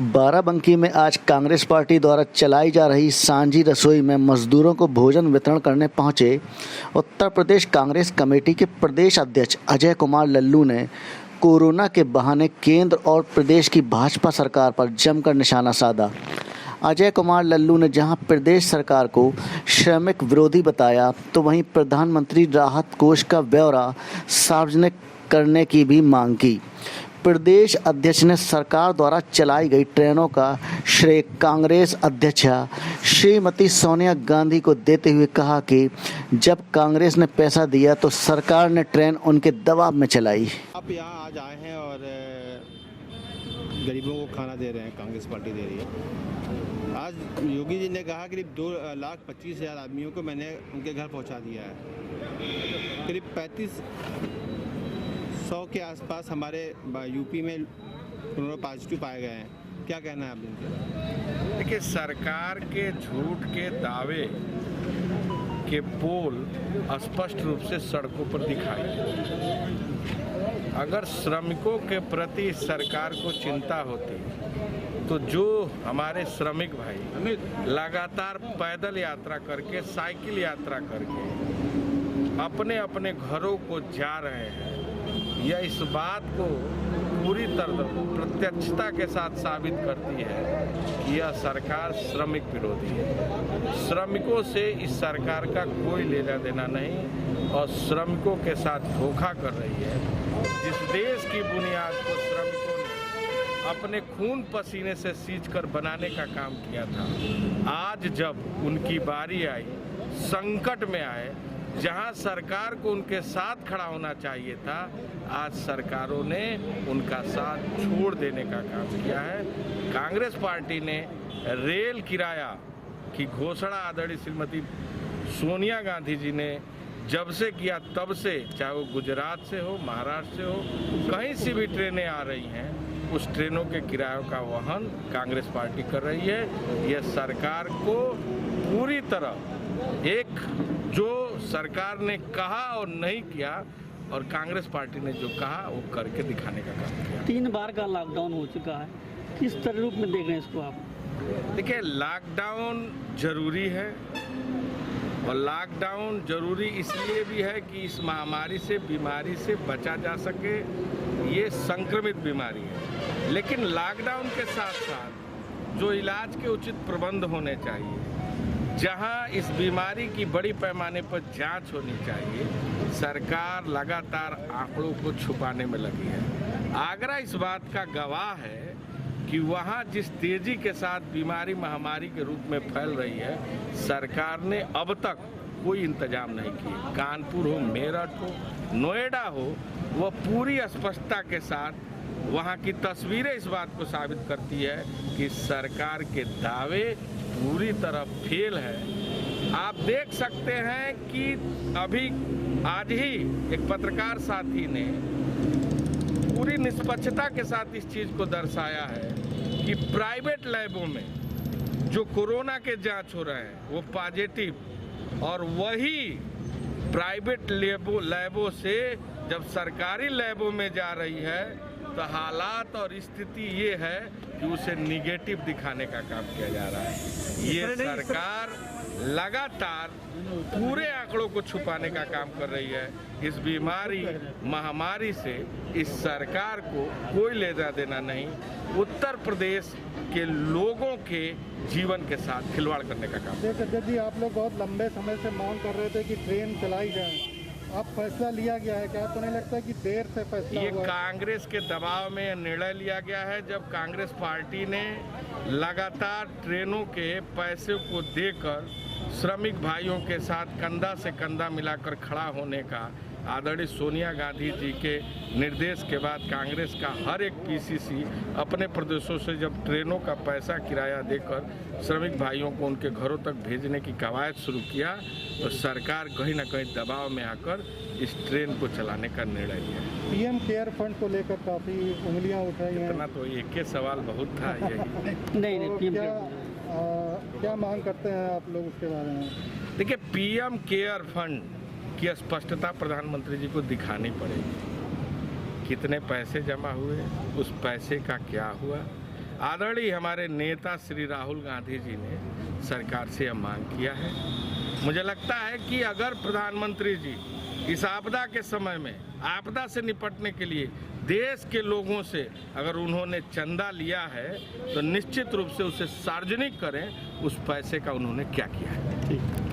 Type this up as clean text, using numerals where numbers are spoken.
बाराबंकी में आज कांग्रेस पार्टी द्वारा चलाई जा रही सांझी रसोई में मजदूरों को भोजन वितरण करने पहुंचे उत्तर प्रदेश कांग्रेस कमेटी के प्रदेश अध्यक्ष अजय कुमार लल्लू ने कोरोना के बहाने केंद्र और प्रदेश की भाजपा सरकार पर जमकर निशाना साधा। अजय कुमार लल्लू ने जहां प्रदेश सरकार को श्रमिक विरोधी बताया, तो वहीं प्रधानमंत्री राहत कोष का ब्यौरा सार्वजनिक करने की भी मांग की। प्रदेश अध्यक्ष ने सरकार द्वारा चलाई गई ट्रेनों का श्रेय कांग्रेस अध्यक्षा श्रीमती सोनिया गांधी को देते हुए कहा कि जब कांग्रेस ने पैसा दिया तो सरकार ने ट्रेन उनके दबाव में चलाई। आप यहाँ आज आए हैं और गरीबों को खाना दे रहे हैं, कांग्रेस पार्टी दे रही है। आज योगी जी ने कहा करीब 2,25,000 आदमियों को मैंने उनके घर पहुँचा दिया है। करीब 3500 के आसपास हमारे यूपी में कोरोना पॉजिटिव पाए गए हैं। क्या कहना है आप इनसे? देखिए, सरकार के झूठ के दावे के पोल स्पष्ट रूप से सड़कों पर दिखाई दे। अगर श्रमिकों के प्रति सरकार को चिंता होती तो जो हमारे श्रमिक भाई लगातार पैदल यात्रा करके, साइकिल यात्रा करके अपने अपने घरों को जा रहे हैं, यह इस बात को पूरी तरह प्रत्यक्षता के साथ साबित करती है कि यह सरकार श्रमिक विरोधी है। श्रमिकों से इस सरकार का कोई लेना देना नहीं और श्रमिकों के साथ धोखा कर रही है। जिस देश की बुनियाद को श्रमिकों ने अपने खून पसीने से सींचकर बनाने का काम किया था, आज जब उनकी बारी आई, संकट में आए, जहां सरकार को उनके साथ खड़ा होना चाहिए था, आज सरकारों ने उनका साथ छोड़ देने का काम किया है। कांग्रेस पार्टी ने रेल किराया की घोषणा आदरणीय श्रीमती सोनिया गांधी जी ने जब से किया तब से, चाहे वो गुजरात से हो, महाराष्ट्र से हो, कहीं से भी ट्रेनें आ रही हैं, उस ट्रेनों के किरायों का वहन कांग्रेस पार्टी कर रही है। यह सरकार को पूरी तरह एक जो सरकार ने कहा और नहीं किया और कांग्रेस पार्टी ने जो कहा वो करके दिखाने का काम किया। 3 बार का लॉकडाउन हो चुका है, किस तरह रूप में देख रहे हैं इसको आप? देखिए, लॉकडाउन जरूरी है और लॉकडाउन जरूरी इसलिए भी है कि इस महामारी से, बीमारी से बचा जा सके। ये संक्रमित बीमारी है, लेकिन लॉकडाउन के साथ साथ जो इलाज के उचित प्रबंध होने चाहिए, जहां इस बीमारी की बड़ी पैमाने पर जांच होनी चाहिए, सरकार लगातार आंकड़ों को छुपाने में लगी है। आगरा इस बात का गवाह है कि वहां जिस तेजी के साथ बीमारी महामारी के रूप में फैल रही है, सरकार ने अब तक कोई इंतजाम नहीं किए। कानपुर हो, मेरठ हो, नोएडा हो, वह पूरी स्पष्टता के साथ वहां की तस्वीरें इस बात को साबित करती है कि सरकार के दावे पूरी तरह फेल है। आप देख सकते हैं कि अभी आज ही एक पत्रकार साथी ने पूरी निष्पक्षता के साथ इस चीज को दर्शाया है कि प्राइवेट लैबों में जो कोरोना के जांच हो रहे हैं वो पॉजिटिव, और वही प्राइवेट लैबों से जब सरकारी लैबों में जा रही है तो हालात और स्थिति ये है कि उसे निगेटिव दिखाने का काम किया जा रहा है। ये सरकार लगातार पूरे आंकड़ों को छुपाने का काम कर रही है। इस बीमारी महामारी से इस सरकार को कोई लेना देना नहीं। उत्तर प्रदेश के लोगों के जीवन के साथ खिलवाड़ करने का काम। जी, आप लोग बहुत लंबे समय से मांग कर रहे थे कि ट्रेन चलाई जाए, अब फैसला लिया गया है, क्या तो नहीं लगता कि देर से फैसला ये हुआ? कांग्रेस के दबाव में निर्णय लिया गया है। जब कांग्रेस पार्टी ने लगातार ट्रेनों के पैसे को देकर श्रमिक भाइयों के साथ कंधा से कंधा मिलाकर खड़ा होने का आदरणीय सोनिया गांधी जी के निर्देश के बाद कांग्रेस का हर एक पीसीसी अपने प्रदेशों से जब ट्रेनों का पैसा किराया देकर श्रमिक भाइयों को उनके घरों तक भेजने की कवायद शुरू किया, तो सरकार कहीं ना कहीं दबाव में आकर इस ट्रेन को चलाने का निर्णय लिया। पीएम केयर फंड को लेकर काफ़ी उंगलियां उठाई हैं। इतना तो एक ही सवाल बहुत था यही। नहीं, क्या मांग करते हैं आप लोग उसके बारे में? देखिए, पीएम केयर फंड की स्पष्टता प्रधानमंत्री जी को दिखानी पड़ेगी। कितने पैसे जमा हुए, उस पैसे का क्या हुआ। आदरणीय हमारे नेता श्री राहुल गांधी जी ने सरकार से यह मांग किया है। मुझे लगता है कि अगर प्रधानमंत्री जी इस आपदा के समय में आपदा से निपटने के लिए देश के लोगों से अगर उन्होंने चंदा लिया है तो निश्चित रूप से उसे सार्वजनिक करें, उस पैसे का उन्होंने क्या किया है।